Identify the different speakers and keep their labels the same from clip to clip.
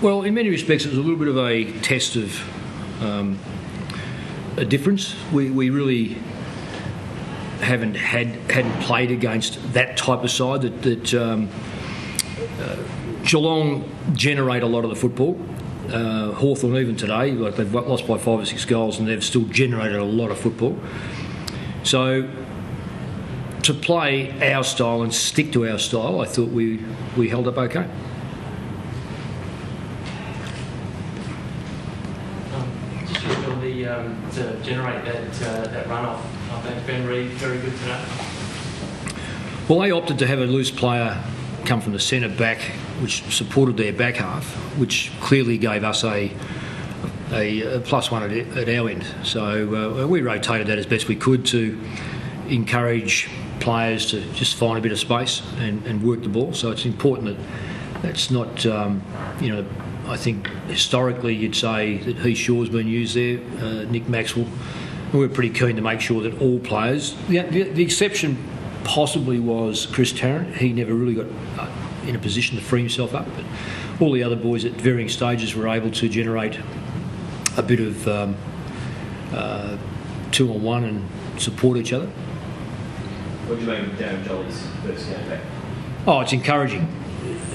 Speaker 1: Well, in many respects, it was a little bit of a test of a difference. We really hadn't played against that type of side that Geelong generate a lot of the football. Hawthorn even today, like they've lost by 5 or 6 goals and they've still generated a lot of football. So to play our style and stick to our style, I thought we held up okay.
Speaker 2: To generate that runoff, I think Ben Reid very good today.
Speaker 1: Well, they opted to have a loose player come from the centre back, which supported their back half, which clearly gave us a +1 at our end. So we rotated that as best we could to encourage players to just find a bit of space and work the ball. So it's important that's not, I think historically you'd say that Heath Shaw's been used there, Nick Maxwell. We're pretty keen to make sure that all players, the exception possibly was Chris Tarrant. He never really got in a position to free himself up, but all the other boys at varying stages were able to generate a bit of 2-on-1 and support each other.
Speaker 3: What do you mean with Darren Jolly's first game back?
Speaker 1: Oh, it's encouraging.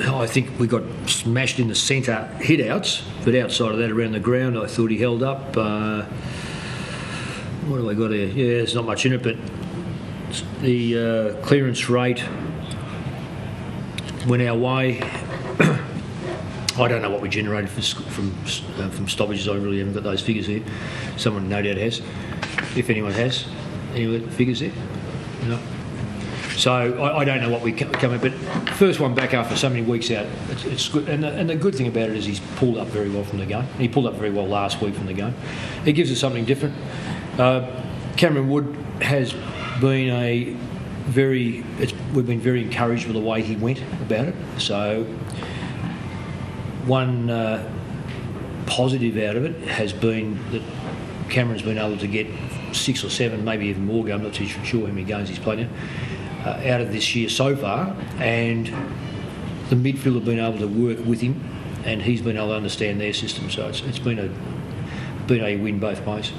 Speaker 1: I think we got smashed in the centre hit-outs, but outside of that, around the ground, I thought he held up. What have I got here? Yeah, there's not much in it, but the clearance rate went our way. I don't know what we generated from stoppages. I really haven't got those figures here. Someone no doubt has, if anyone has. Any figures there? No. So I don't know what we come in, but first one back after so many weeks out, it's good. And the good thing about it is he's pulled up very well from the game. He pulled up very well last week from the game. It gives us something different. Cameron Wood has been we've been very encouraged with the way he went about it. So one positive out of it has been that Cameron's been able to get 6 or 7, maybe even more. I'm not too sure how many games he's played now. Out of this year so far, and the midfield have been able to work with him, and he's been able to understand their system. So it's been a win both ways.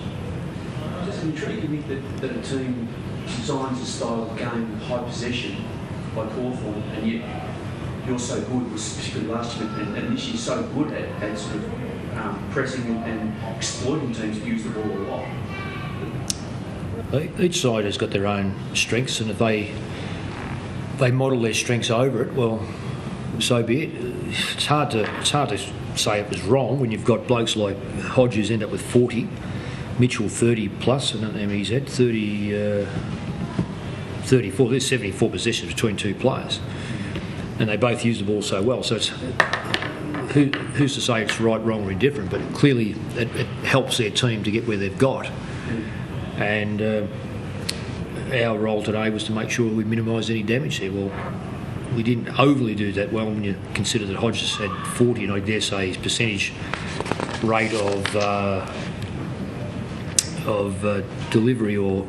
Speaker 4: Just intriguing that a team designs a style of game with high possession like Hawthorn, and yet you're so good, particularly last year, and this year so good at sort of pressing and exploiting teams who use the ball a lot.
Speaker 1: Each side has got their own strengths, and if they model their strengths over it, well, so be it. It's hard to say it was wrong when you've got blokes like Hodges end up with 40, Mitchell 30 plus, I don't know how many he's had, 34. There's 74 possessions between two players, and they both use the ball so well. So it's who's to say it's right, wrong, or indifferent? But clearly it helps their team to get where they've got. And our role today was to make sure we minimised any damage there. Well, we didn't overly do that well when you consider that Hodges had 40, and I dare say his percentage rate of delivery, or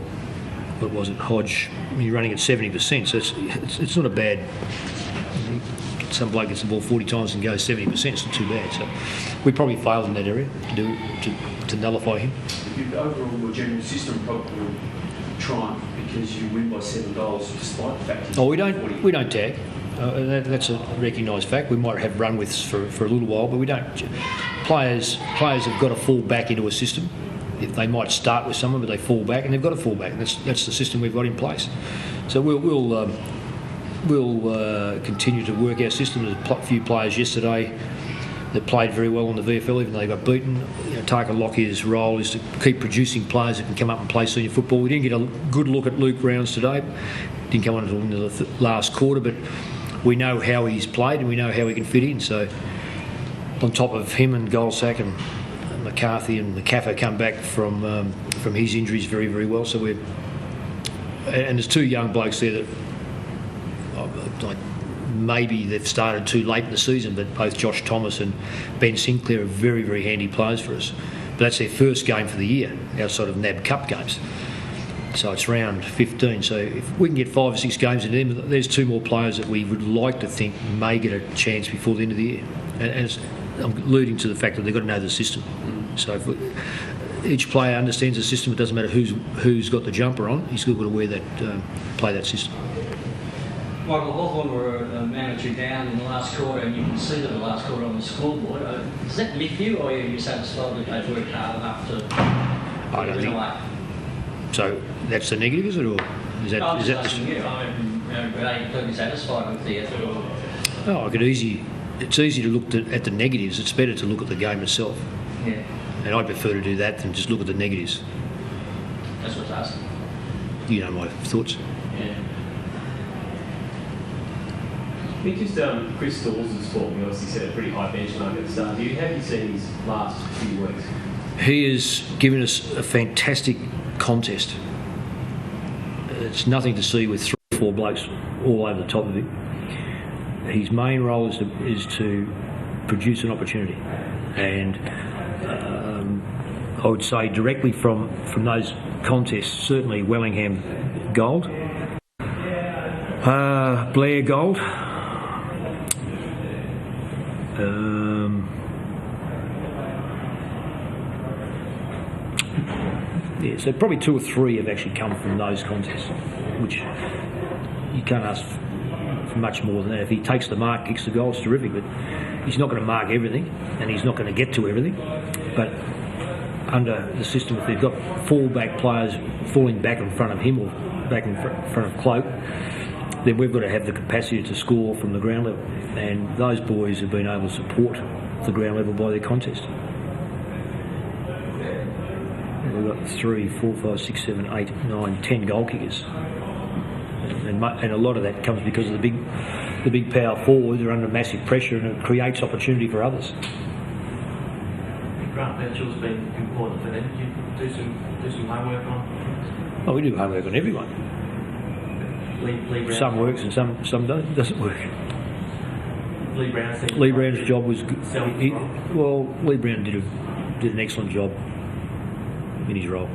Speaker 1: what was it, Hodge? You're running at 70%, so it's not a bad. Some bloke gets the ball 40 times and goes 70%. It's not too bad. So we probably failed in that area to nullify him.
Speaker 4: Overall, your general system probably triumph because you win by 7 goals, despite the fact. We
Speaker 1: don't tag. That's a recognised fact. We might have run widths for a little while, but we don't. Players have got to fall back into a system. They might start with someone, but they fall back, and they've got to fall back. And that's the system we've got in place. So we'll continue to work our system. There's a few players yesterday that played very well on the VFL, even though they got beaten. Tarka Lockyer's role is to keep producing players that can come up and play senior football. We didn't get a good look at Luke Rounds today. Didn't come on until into the last quarter, but we know how he's played and we know how he can fit in. So on top of him and Goldsack and McCarthy and McCaffrey come back from his injuries very, very well. So and there's 2 young blokes there that maybe they've started too late in the season, but both Josh Thomas and Ben Sinclair are very, very handy players for us. But that's their first game for the year outside of NAB Cup games. So it's round 15. So if we can get 5 or 6 games in them, there's 2 more players that we would like to think may get a chance before the end of the year. And I'm alluding to the fact that they've got to know the system. So if each player understands the system, it doesn't matter who's got the jumper on, he's still got to wear that, play that system.
Speaker 5: Michael, Hawthorn were a man or two down in the last quarter, and you can see that the last quarter on the scoreboard. Does that lift you, or are you satisfied that they've worked hard enough to
Speaker 1: I don't
Speaker 5: win
Speaker 1: think.
Speaker 5: away?
Speaker 1: So that's the negative, is it, or is that?
Speaker 5: No, I'm
Speaker 1: is
Speaker 5: just
Speaker 1: that
Speaker 5: asking you. I mean, are you completely satisfied with the effort? Or...
Speaker 1: Oh, I could easy. It's easy to look at the negatives. It's better to look at the game itself.
Speaker 5: Yeah,
Speaker 1: And I prefer to do that than just look at the negatives.
Speaker 5: that's what I was asking.
Speaker 1: You know my thoughts.
Speaker 5: Yeah.
Speaker 3: I think just Chris Dawes' form, he obviously set a pretty high benchmark at the start. Have you seen his last few weeks?
Speaker 1: He has given us a fantastic contest. It's nothing to see with 3 or 4 blokes all over the top of him. His main role is to produce an opportunity, and I would say directly from those contests, certainly Wellingham gold, Blair gold. Yeah, so probably 2 or 3 have actually come from those contests, which you can't ask for much more than that. If he takes the mark, kicks the goal, it's terrific, but he's not going to mark everything, and he's not going to get to everything. But under the system, if they've got full-back players falling back in front of him or back in front of Cloak, then we've got to have the capacity to score from the ground level. And those boys have been able to support the ground level by their contest. We've got 3, 4, 5, 6, 7, 8, 9, 10 goal kickers. And a lot of that comes because of the big power forwards are under massive pressure, and it creates opportunity for others.
Speaker 2: Grant Mitchell's been important for them. You do some homework on.
Speaker 1: Oh, we do homework on everyone.
Speaker 2: Lee Brown.
Speaker 1: Some works and some doesn't work.
Speaker 2: Lee Brown's
Speaker 1: Lee Brown's job was good. Lee Brown did an excellent job in his role.